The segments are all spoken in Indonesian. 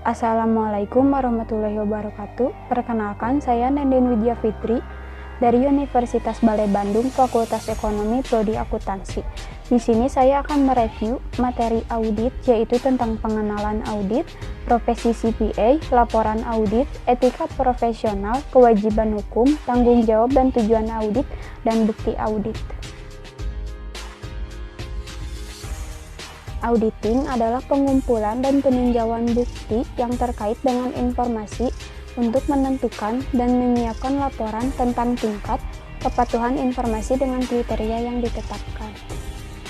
Assalamualaikum warahmatullahi wabarakatuh. Perkenalkan, saya Nendin Widya Fitri dari Universitas Balai Bandung, Fakultas Ekonomi Prodi Akuntansi. Di sini saya akan mereview materi audit, yaitu tentang pengenalan audit, profesi CPA, laporan audit, etika profesional, kewajiban hukum, tanggung jawab dan tujuan audit, dan bukti audit. Auditing adalah pengumpulan dan peninjauan bukti yang terkait dengan informasi untuk menentukan dan menyiapkan laporan tentang tingkat kepatuhan informasi dengan kriteria yang ditetapkan.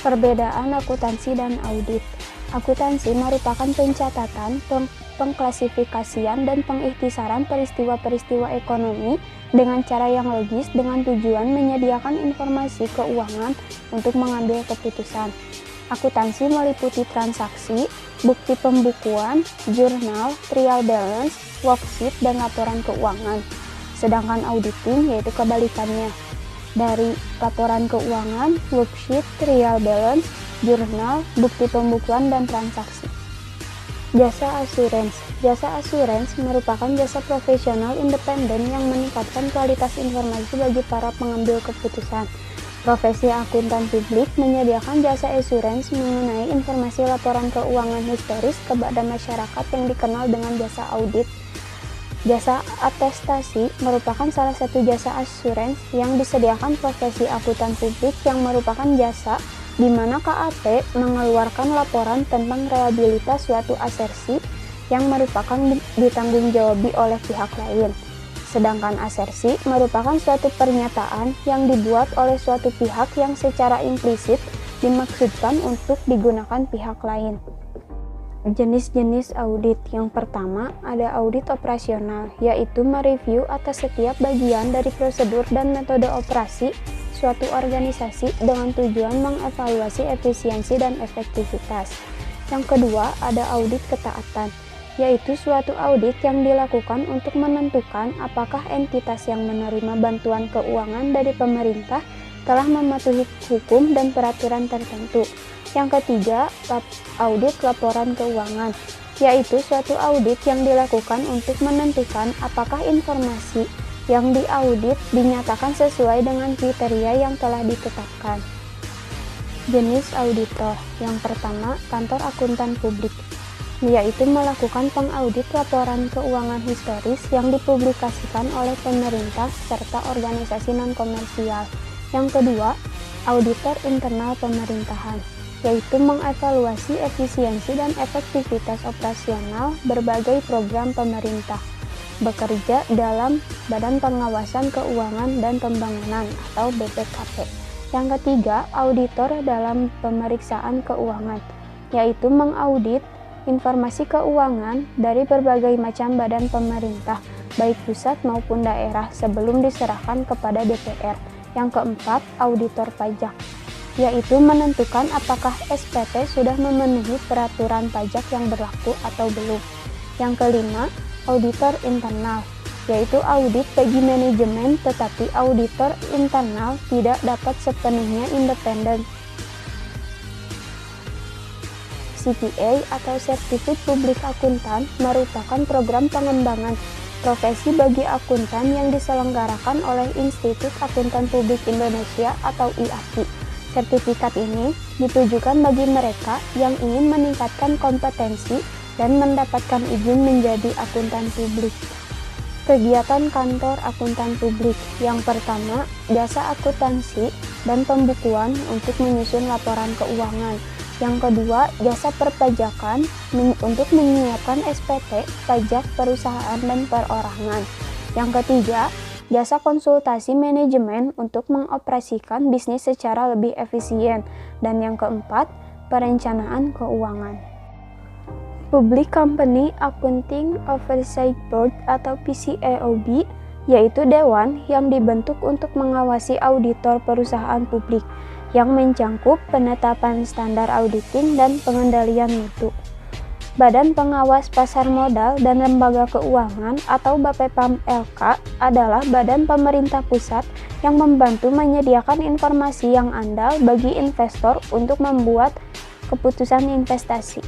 Perbedaan akuntansi dan audit. Akuntansi merupakan pencatatan, pengklasifikasian, dan pengikhtisaran peristiwa-peristiwa ekonomi dengan cara yang logis dengan tujuan menyediakan informasi keuangan untuk mengambil keputusan. Akuntansi meliputi transaksi, bukti pembukuan, jurnal, trial balance, worksheet, dan laporan keuangan. Sedangkan auditing yaitu kebalikannya. Dari laporan keuangan, worksheet, trial balance, jurnal, bukti pembukuan, dan transaksi. Jasa asuransi. Jasa asuransi merupakan jasa profesional independen yang meningkatkan kualitas informasi bagi para pengambil keputusan. Profesi akuntan publik menyediakan jasa asuransi mengenai informasi laporan keuangan historis kepada masyarakat yang dikenal dengan jasa audit. Jasa atestasi merupakan salah satu jasa asuransi yang disediakan profesi akuntan publik yang merupakan jasa di mana KAP mengeluarkan laporan tentang reliabilitas suatu asersi yang merupakan ditanggung-jawabi oleh pihak lain. Sedangkan asersi merupakan suatu pernyataan yang dibuat oleh suatu pihak yang secara implisit dimaksudkan untuk digunakan pihak lain. Jenis-jenis audit. Yang pertama, ada audit operasional, yaitu mereview atas setiap bagian dari prosedur dan metode operasi suatu organisasi dengan tujuan mengevaluasi efisiensi dan efektivitas. Yang kedua, ada audit ketaatan, yaitu suatu audit yang dilakukan untuk menentukan apakah entitas yang menerima bantuan keuangan dari pemerintah telah mematuhi hukum dan peraturan tertentu. Yang ketiga, audit laporan keuangan, yaitu suatu audit yang dilakukan untuk menentukan apakah informasi yang diaudit dinyatakan sesuai dengan kriteria yang telah ditetapkan. Jenis auditor. Yang pertama, kantor akuntan publik, yaitu melakukan pengaudit laporan keuangan historis yang dipublikasikan oleh pemerintah serta organisasi non-komersial. Yang kedua, auditor internal pemerintahan, yaitu mengevaluasi efisiensi dan efektivitas operasional berbagai program pemerintah, bekerja dalam Badan Pengawasan Keuangan dan Pembangunan atau BPKP. Yang ketiga, auditor dalam pemeriksaan keuangan, yaitu mengaudit informasi keuangan dari berbagai macam badan pemerintah, baik pusat maupun daerah, sebelum diserahkan kepada DPR. Yang keempat, auditor pajak, yaitu menentukan apakah SPT sudah memenuhi peraturan pajak yang berlaku atau belum. Yang kelima, auditor internal, yaitu audit bagi manajemen, tetapi auditor internal tidak dapat sepenuhnya independen. CPA atau Certified Public Accountant merupakan program pengembangan profesi bagi akuntan yang diselenggarakan oleh Institut Akuntan Publik Indonesia atau IAPI. Sertifikat ini ditujukan bagi mereka yang ingin meningkatkan kompetensi dan mendapatkan izin menjadi akuntan publik. Kegiatan kantor akuntan publik. Yang pertama, jasa akuntansi dan pembukuan untuk menyusun laporan keuangan. Yang kedua, jasa perpajakan untuk menyiapkan SPT, pajak perusahaan dan perorangan. Yang ketiga, jasa konsultasi manajemen untuk mengoperasikan bisnis secara lebih efisien. Dan yang keempat, perencanaan keuangan. Public Company Accounting Oversight Board atau PCAOB, yaitu dewan yang dibentuk untuk mengawasi auditor perusahaan publik, yang mencangkup penetapan standar auditing dan pengendalian mutu. Badan Pengawas Pasar Modal dan Lembaga Keuangan atau BAPEPAM-LK adalah badan pemerintah pusat yang membantu menyediakan informasi yang andal bagi investor untuk membuat keputusan investasi.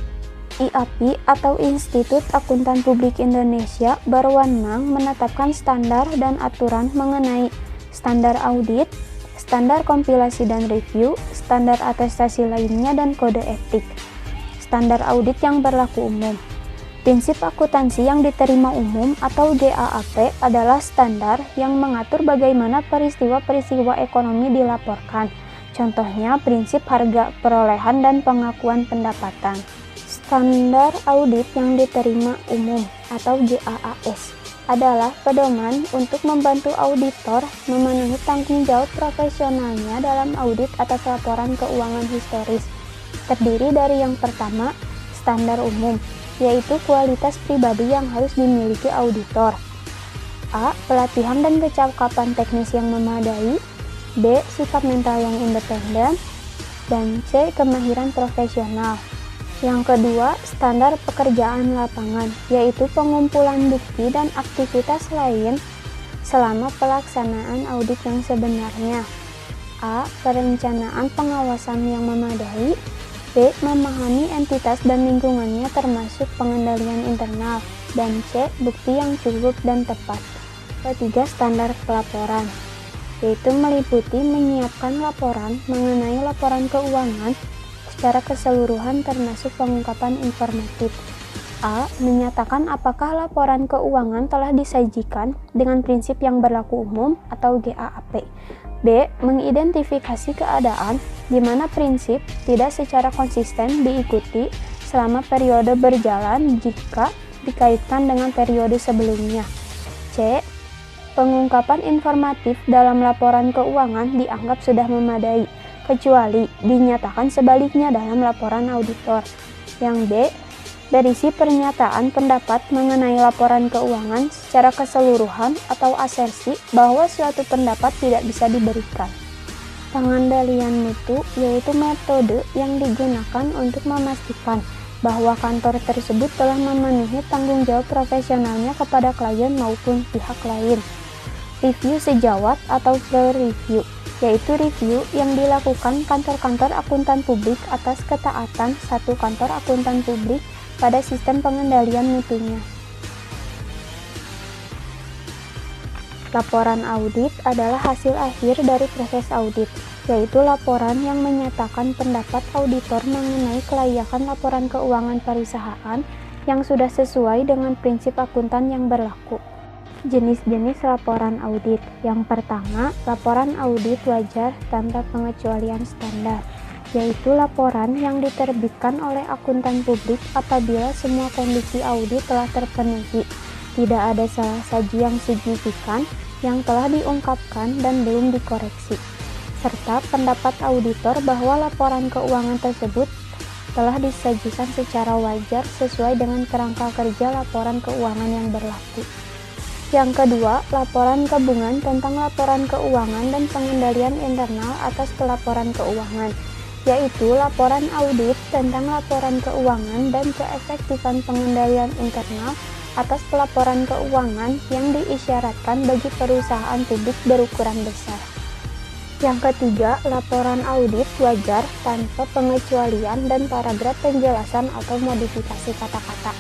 IAPI atau Institut Akuntan Publik Indonesia berwenang menetapkan standar dan aturan mengenai standar audit, standar kompilasi dan review, standar atestasi lainnya, dan kode etik. Standar audit yang berlaku umum. Prinsip akuntansi yang diterima umum atau GAAP adalah standar yang mengatur bagaimana peristiwa-peristiwa ekonomi dilaporkan. Contohnya, prinsip harga perolehan dan pengakuan pendapatan. Standar audit yang diterima umum atau GAAS adalah pedoman untuk membantu auditor memenuhi tanggung jawab profesionalnya dalam audit atas laporan keuangan historis. Terdiri dari yang pertama, standar umum, yaitu kualitas pribadi yang harus dimiliki auditor. A. Pelatihan dan kecakapan teknis yang memadai. B. Sikap mental yang independen. Dan C. Kemahiran profesional. Yang kedua, standar pekerjaan lapangan, yaitu pengumpulan bukti dan aktivitas lain selama pelaksanaan audit yang sebenarnya. A. Perencanaan pengawasan yang memadai. B. Memahami entitas dan lingkungannya termasuk pengendalian internal. Dan C. Bukti yang cukup dan tepat. Ketiga, standar pelaporan, yaitu meliputi menyiapkan laporan mengenai laporan keuangan secara keseluruhan termasuk pengungkapan informatif. A. Menyatakan apakah laporan keuangan telah disajikan dengan prinsip yang berlaku umum atau GAAP. B. Mengidentifikasi keadaan di mana prinsip tidak secara konsisten diikuti selama periode berjalan jika dikaitkan dengan periode sebelumnya. C. Pengungkapan informatif dalam laporan keuangan dianggap sudah memadai, kecuali dinyatakan sebaliknya dalam laporan auditor. Yang B. Berisi pernyataan pendapat mengenai laporan keuangan secara keseluruhan atau asersi bahwa suatu pendapat tidak bisa diberikan. Pengendalian mutu yaitu metode yang digunakan untuk memastikan bahwa kantor tersebut telah memenuhi tanggung jawab profesionalnya kepada klien maupun pihak lain. Review sejawat atau pre-review, yaitu review yang dilakukan kantor-kantor akuntan publik atas ketaatan satu kantor akuntan publik pada sistem pengendalian mutunya. Laporan audit adalah hasil akhir dari proses audit, yaitu laporan yang menyatakan pendapat auditor mengenai kelayakan laporan keuangan perusahaan yang sudah sesuai dengan prinsip akuntan yang berlaku. Jenis-jenis laporan audit. Yang pertama, laporan audit wajar tanpa pengecualian standar, yaitu laporan yang diterbitkan oleh akuntan publik apabila semua kondisi audit telah terpenuhi, tidak ada salah saji yang signifikan yang telah diungkapkan dan belum dikoreksi, serta pendapat auditor bahwa laporan keuangan tersebut telah disajikan secara wajar sesuai dengan kerangka kerja laporan keuangan yang berlaku. Yang kedua, laporan gabungan tentang laporan keuangan dan pengendalian internal atas pelaporan keuangan, yaitu laporan audit tentang laporan keuangan dan keefektifan pengendalian internal atas pelaporan keuangan yang diisyaratkan bagi perusahaan publik berukuran besar. Yang ketiga, laporan audit wajar tanpa pengecualian dan paragraf penjelasan atau modifikasi kata-kata,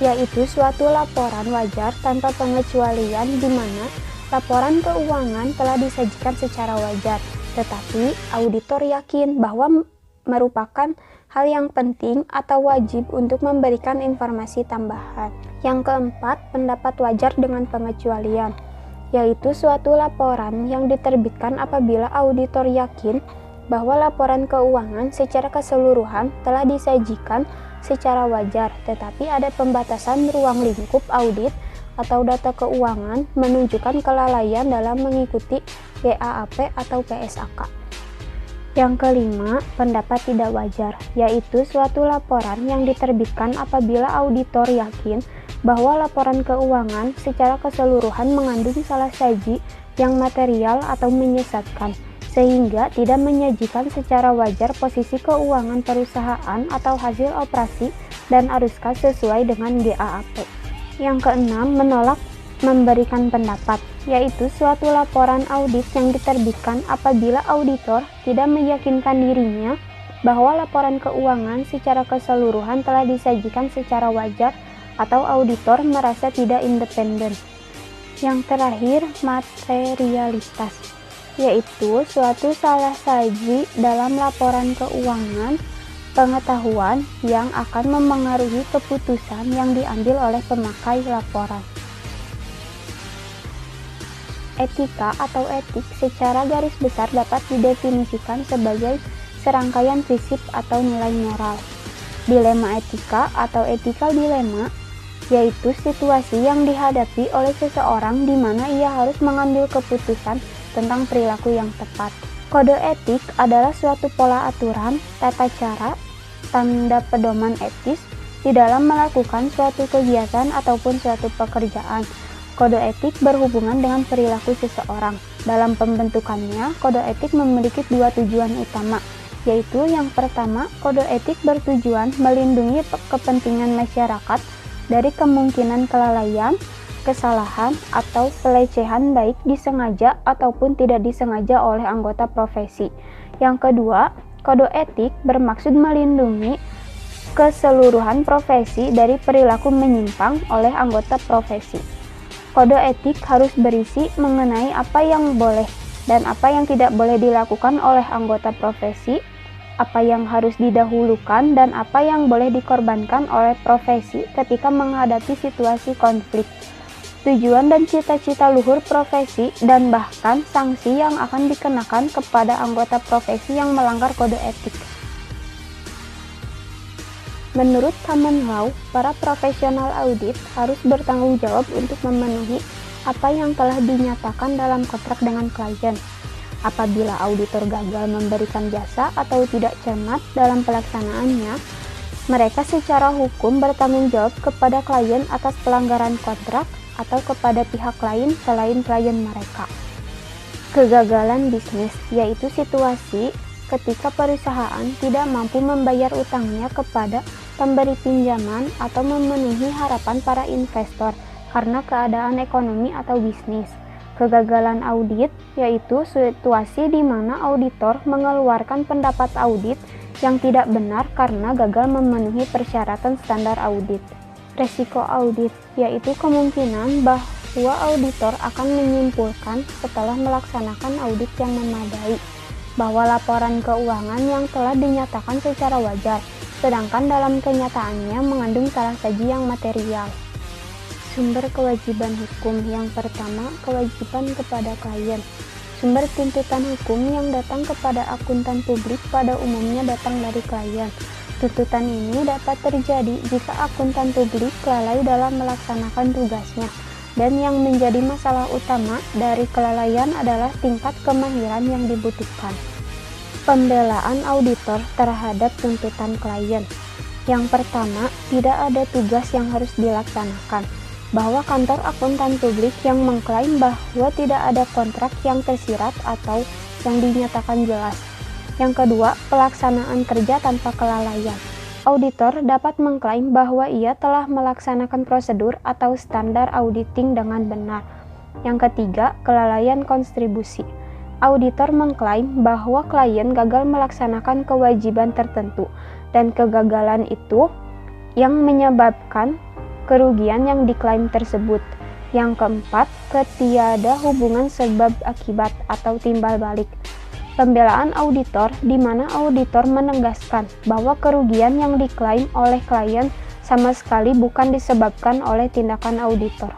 yaitu suatu laporan wajar tanpa pengecualian di mana laporan keuangan telah disajikan secara wajar, tetapi auditor yakin bahwa merupakan hal yang penting atau wajib untuk memberikan informasi tambahan. Yang keempat, pendapat wajar dengan pengecualian, yaitu suatu laporan yang diterbitkan apabila auditor yakin bahwa laporan keuangan secara keseluruhan telah disajikan secara wajar, tetapi ada pembatasan ruang lingkup audit atau data keuangan menunjukkan kelalaian dalam mengikuti GAAP atau PSAK. Yang kelima, pendapat tidak wajar, yaitu suatu laporan yang diterbitkan apabila auditor yakin bahwa laporan keuangan secara keseluruhan mengandung salah saji yang material atau menyesatkan, sehingga tidak menyajikan secara wajar posisi keuangan perusahaan atau hasil operasi dan arus kas sesuai dengan GAAP. Yang keenam, menolak memberikan pendapat, yaitu suatu laporan audit yang diterbitkan apabila auditor tidak meyakinkan dirinya bahwa laporan keuangan secara keseluruhan telah disajikan secara wajar atau auditor merasa tidak independen. Yang terakhir, materialitas, yaitu suatu salah saji dalam laporan keuangan, pengetahuan yang akan memengaruhi keputusan yang diambil oleh pemakai laporan. Etika atau etik secara garis besar dapat didefinisikan sebagai serangkaian prinsip atau nilai moral. Dilema etika atau ethical dilemma yaitu situasi yang dihadapi oleh seseorang di mana ia harus mengambil keputusan tentang perilaku yang tepat. Kode etik adalah suatu pola aturan, tata cara, tanda pedoman etis di dalam melakukan suatu kegiatan ataupun suatu pekerjaan. Kode etik berhubungan dengan perilaku seseorang. Dalam pembentukannya, kode etik memiliki dua tujuan utama, yaitu yang pertama, kode etik bertujuan melindungi kepentingan masyarakat dari kemungkinan kelalaian, kesalahan, atau pelecehan baik disengaja ataupun tidak disengaja oleh anggota profesi. Yang kedua, kode etik bermaksud melindungi keseluruhan profesi dari perilaku menyimpang oleh anggota profesi. Kode etik harus berisi mengenai apa yang boleh dan apa yang tidak boleh dilakukan oleh anggota profesi, apa yang harus didahulukan dan apa yang boleh dikorbankan oleh profesi ketika menghadapi situasi konflik. Tujuan dan cita-cita luhur profesi dan bahkan sanksi yang akan dikenakan kepada anggota profesi yang melanggar kode etik. Menurut Common Law, para profesional audit harus bertanggung jawab untuk memenuhi apa yang telah dinyatakan dalam kontrak dengan klien. Apabila auditor gagal memberikan jasa atau tidak cermat dalam pelaksanaannya, mereka secara hukum bertanggung jawab kepada klien atas pelanggaran kontrak atau kepada pihak lain selain klien mereka. Kegagalan bisnis, yaitu situasi ketika perusahaan tidak mampu membayar utangnya kepada pemberi pinjaman atau memenuhi harapan para investor karena keadaan ekonomi atau bisnis. Kegagalan audit yaitu situasi di mana auditor mengeluarkan pendapat audit yang tidak benar karena gagal memenuhi persyaratan standar audit. Resiko audit yaitu kemungkinan bahwa auditor akan menyimpulkan setelah melaksanakan audit yang memadai bahwa laporan keuangan yang telah dinyatakan secara wajar, sedangkan dalam kenyataannya mengandung salah saji yang material. Sumber kewajiban hukum yang pertama, kewajiban kepada klien. Sumber tuntutan hukum yang datang kepada akuntan publik pada umumnya datang dari klien. Tuntutan ini dapat terjadi jika akuntan publik lalai dalam melaksanakan tugasnya, dan yang menjadi masalah utama dari kelalaian adalah tingkat kemahiran yang dibutuhkan. Pembelaan auditor terhadap tuntutan klien. Yang pertama, tidak ada tugas yang harus dilaksanakan, bahwa kantor akuntan publik yang mengklaim bahwa tidak ada kontrak yang tersirat atau yang dinyatakan jelas. Yang kedua, pelaksanaan kerja tanpa kelalaian. Auditor dapat mengklaim bahwa ia telah melaksanakan prosedur atau standar auditing dengan benar. Yang ketiga, kelalaian kontribusi. Auditor mengklaim bahwa klien gagal melaksanakan kewajiban tertentu dan kegagalan itu yang menyebabkan kerugian yang diklaim tersebut. Yang keempat, ketiada hubungan sebab akibat atau timbal balik. Pembelaan auditor di mana auditor menegaskan bahwa kerugian yang diklaim oleh klien sama sekali bukan disebabkan oleh tindakan auditor.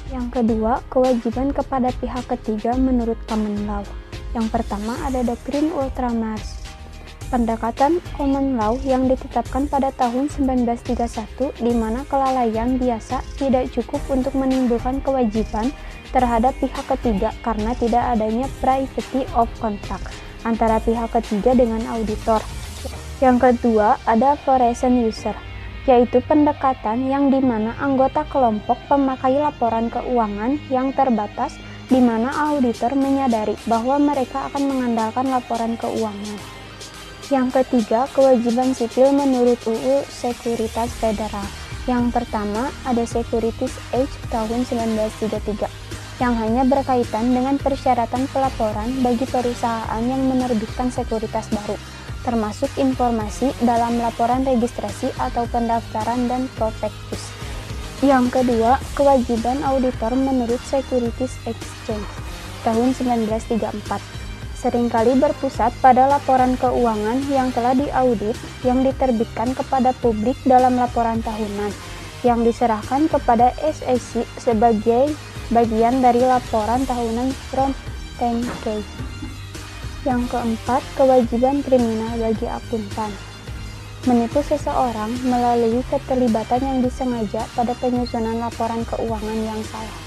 Yang kedua, kewajiban kepada pihak ketiga menurut Common Law. Yang pertama ada doktrin Ultramarx. Pendekatan Common Law yang ditetapkan pada tahun 1931 di mana kelalaian biasa tidak cukup untuk menimbulkan kewajiban terhadap pihak ketiga karena tidak adanya privity of contract antara pihak ketiga dengan auditor. Yang kedua ada fluorescent user, yaitu pendekatan yang di mana anggota kelompok pemakai laporan keuangan yang terbatas di mana auditor menyadari bahwa mereka akan mengandalkan laporan keuangan. Yang ketiga, kewajiban sipil menurut UU Sekuritas Federal. Yang pertama, ada Securities Act tahun 1933, yang hanya berkaitan dengan persyaratan pelaporan bagi perusahaan yang menerbitkan sekuritas baru. termasuk informasi dalam laporan registrasi atau pendaftaran dan prospektus. Yang kedua, kewajiban auditor menurut Securities Exchange tahun 1934 seringkali berpusat pada laporan keuangan yang telah diaudit yang diterbitkan kepada publik dalam laporan tahunan yang diserahkan kepada SEC sebagai bagian dari laporan tahunan Form 10-K. Yang keempat, kewajiban kriminal bagi akuntan. Menipu seseorang melalui keterlibatan yang disengaja pada penyusunan laporan keuangan yang salah.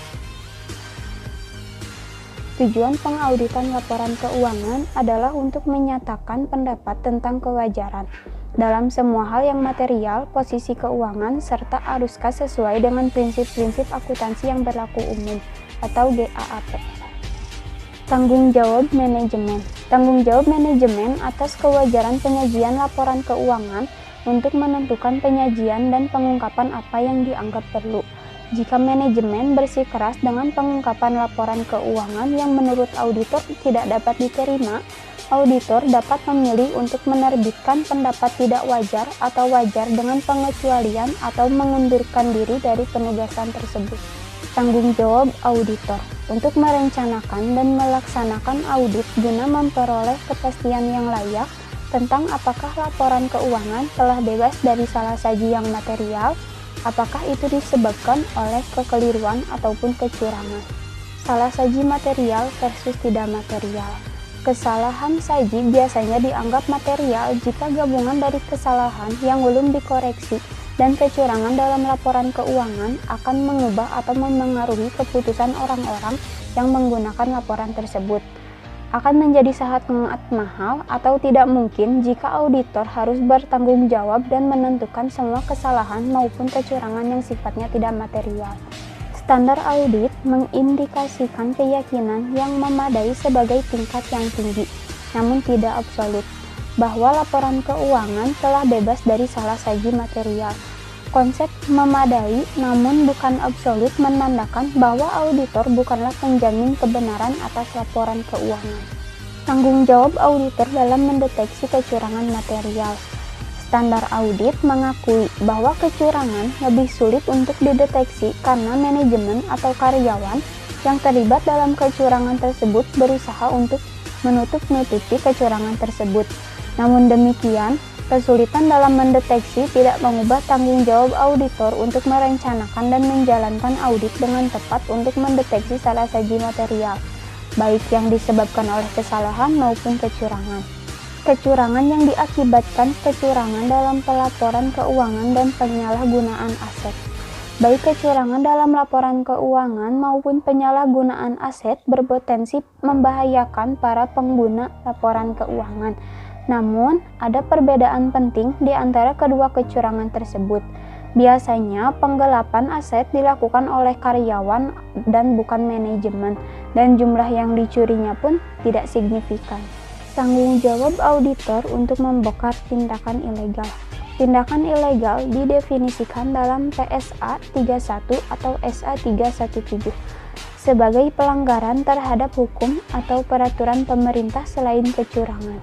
Tujuan pengauditan laporan keuangan adalah untuk menyatakan pendapat tentang kewajaran dalam semua hal yang material, posisi keuangan, serta arus kas sesuai dengan prinsip-prinsip akuntansi yang berlaku umum atau GAAP. Tanggung jawab manajemen. Tanggung jawab manajemen atas kewajaran penyajian laporan keuangan untuk menentukan penyajian dan pengungkapan apa yang dianggap perlu. Jika manajemen bersikeras dengan pengungkapan laporan keuangan yang menurut auditor tidak dapat diterima, auditor dapat memilih untuk menerbitkan pendapat tidak wajar atau wajar dengan pengecualian atau mengundurkan diri dari penugasan tersebut. Tanggung jawab auditor untuk merencanakan dan melaksanakan audit guna memperoleh kepastian yang layak tentang apakah laporan keuangan telah bebas dari salah saji yang material, apakah itu disebabkan oleh kekeliruan ataupun kecurangan. Salah saji material versus tidak material. Kesalahan saji biasanya dianggap material jika gabungan dari kesalahan yang belum dikoreksi dan kecurangan dalam laporan keuangan akan mengubah atau memengaruhi keputusan orang-orang yang menggunakan laporan tersebut. Akan menjadi sangat mahal atau tidak mungkin jika auditor harus bertanggung jawab dan menentukan semua kesalahan maupun kecurangan yang sifatnya tidak material. Standar audit mengindikasikan keyakinan yang memadai sebagai tingkat yang tinggi, namun tidak absolut, bahwa laporan keuangan telah bebas dari salah saji material. Konsep memadai namun bukan absolut menandakan bahwa auditor bukanlah penjamin kebenaran atas laporan keuangan. Tanggung jawab auditor dalam mendeteksi kecurangan material. Standar audit mengakui bahwa kecurangan lebih sulit untuk dideteksi karena manajemen atau karyawan yang terlibat dalam kecurangan tersebut berusaha untuk menutup-nutupi kecurangan tersebut. Namun demikian, kesulitan dalam mendeteksi tidak mengubah tanggung jawab auditor untuk merencanakan dan menjalankan audit dengan tepat untuk mendeteksi salah saji material, baik yang disebabkan oleh kesalahan maupun kecurangan. Kecurangan yang diakibatkan kecurangan dalam pelaporan keuangan dan penyalahgunaan aset. Baik kecurangan dalam laporan keuangan maupun penyalahgunaan aset berpotensi membahayakan para pengguna laporan keuangan. Namun, ada perbedaan penting di antara kedua kecurangan tersebut. Biasanya, penggelapan aset dilakukan oleh karyawan dan bukan manajemen, dan jumlah yang dicurinya pun tidak signifikan. Tanggung jawab auditor untuk membongkar tindakan ilegal. Tindakan ilegal didefinisikan dalam PSA 31 atau SA 317 sebagai pelanggaran terhadap hukum atau peraturan pemerintah selain kecurangan.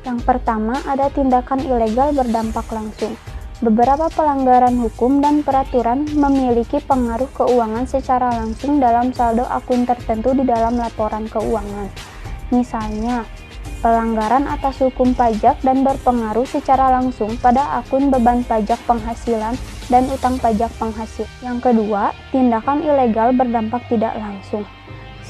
Yang pertama, ada tindakan ilegal berdampak langsung. Beberapa pelanggaran hukum dan peraturan memiliki pengaruh keuangan secara langsung dalam saldo akun tertentu di dalam laporan keuangan. Misalnya, pelanggaran atas hukum pajak dan berpengaruh secara langsung pada akun beban pajak penghasilan dan utang pajak penghasil. Yang kedua, tindakan ilegal berdampak tidak langsung.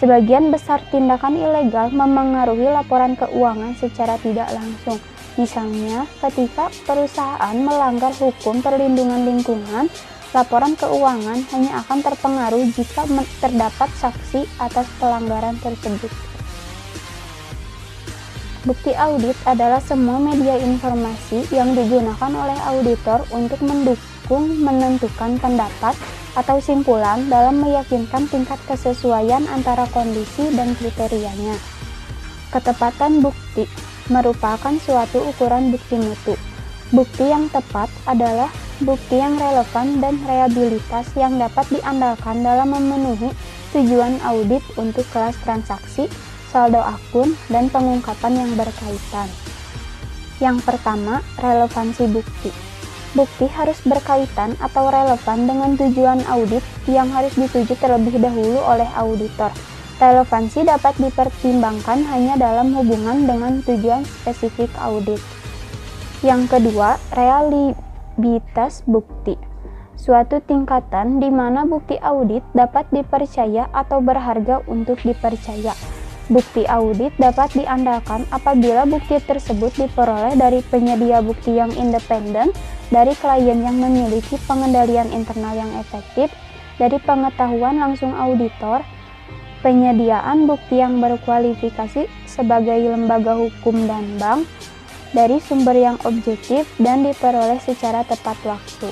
Sebagian besar tindakan ilegal memengaruhi laporan keuangan secara tidak langsung. Misalnya, ketika perusahaan melanggar hukum perlindungan lingkungan, laporan keuangan hanya akan terpengaruh jika terdapat saksi atas pelanggaran tersebut. Bukti audit adalah semua media informasi yang digunakan oleh auditor untuk mendukung menentukan pendapat atau simpulan dalam meyakinkan tingkat kesesuaian antara kondisi dan kriterianya. Ketepatan bukti merupakan suatu ukuran bukti mutu. Bukti yang tepat adalah bukti yang relevan dan reliabilitas yang dapat diandalkan dalam memenuhi tujuan audit untuk kelas transaksi, saldo akun, dan pengungkapan yang berkaitan. Yang pertama, relevansi bukti. Bukti harus berkaitan atau relevan dengan tujuan audit yang harus dituju terlebih dahulu oleh auditor. Relevansi dapat dipertimbangkan hanya dalam hubungan dengan tujuan spesifik audit. Yang kedua, reliabilitas bukti. Suatu tingkatan di mana bukti audit dapat dipercaya atau berharga untuk dipercaya. Bukti audit dapat diandalkan apabila bukti tersebut diperoleh dari penyedia bukti yang independen, dari klien yang memiliki pengendalian internal yang efektif, dari pengetahuan langsung auditor, penyediaan bukti yang berkualifikasi sebagai lembaga hukum dan bank, dari sumber yang objektif, dan diperoleh secara tepat waktu.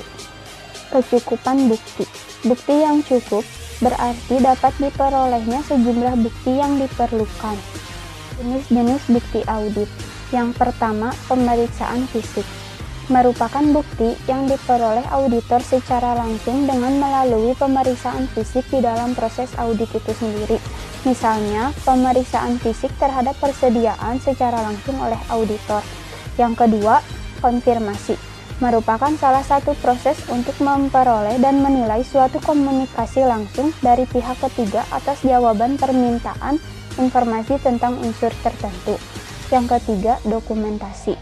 Kecukupan bukti. Bukti yang cukup berarti dapat diperolehnya sejumlah bukti yang diperlukan. Jenis-jenis bukti audit. Yang pertama, pemeriksaan fisik. Merupakan bukti yang diperoleh auditor secara langsung dengan melalui pemeriksaan fisik di dalam proses audit itu sendiri. Misalnya, pemeriksaan fisik terhadap persediaan secara langsung oleh auditor. Yang kedua, konfirmasi. Merupakan salah satu proses untuk memperoleh dan menilai suatu komunikasi langsung dari pihak ketiga atas jawaban permintaan informasi tentang unsur tertentu. Yang ketiga, dokumentasi.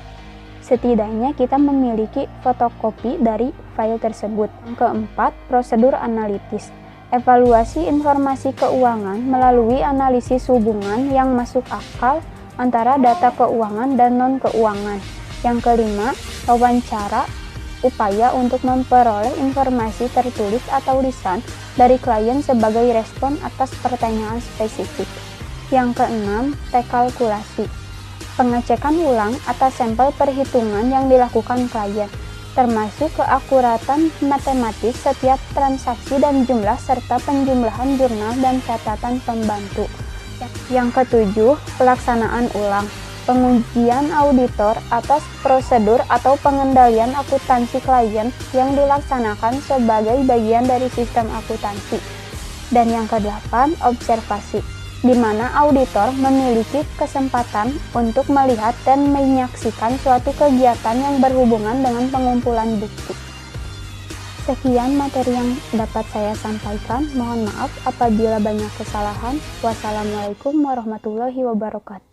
Setidaknya kita memiliki fotokopi dari file tersebut. Yang keempat, prosedur analitis. Evaluasi informasi keuangan melalui analisis hubungan yang masuk akal antara data keuangan dan non-keuangan. Yang kelima, wawancara, upaya untuk memperoleh informasi tertulis atau lisan dari klien sebagai respon atas pertanyaan spesifik. Yang keenam, rekalkulasi. Pengecekan ulang atas sampel perhitungan yang dilakukan klien, termasuk keakuratan matematis setiap transaksi dan jumlah serta penjumlahan jurnal dan catatan pembantu. Yang ketujuh, pelaksanaan ulang. Pengujian auditor atas prosedur atau pengendalian akuntansi klien yang dilaksanakan sebagai bagian dari sistem akuntansi. Dan yang kedelapan, observasi, di mana auditor memiliki kesempatan untuk melihat dan menyaksikan suatu kegiatan yang berhubungan dengan pengumpulan bukti. Sekian materi yang dapat saya sampaikan. Mohon maaf apabila banyak kesalahan. Wassalamualaikum warahmatullahi wabarakatuh.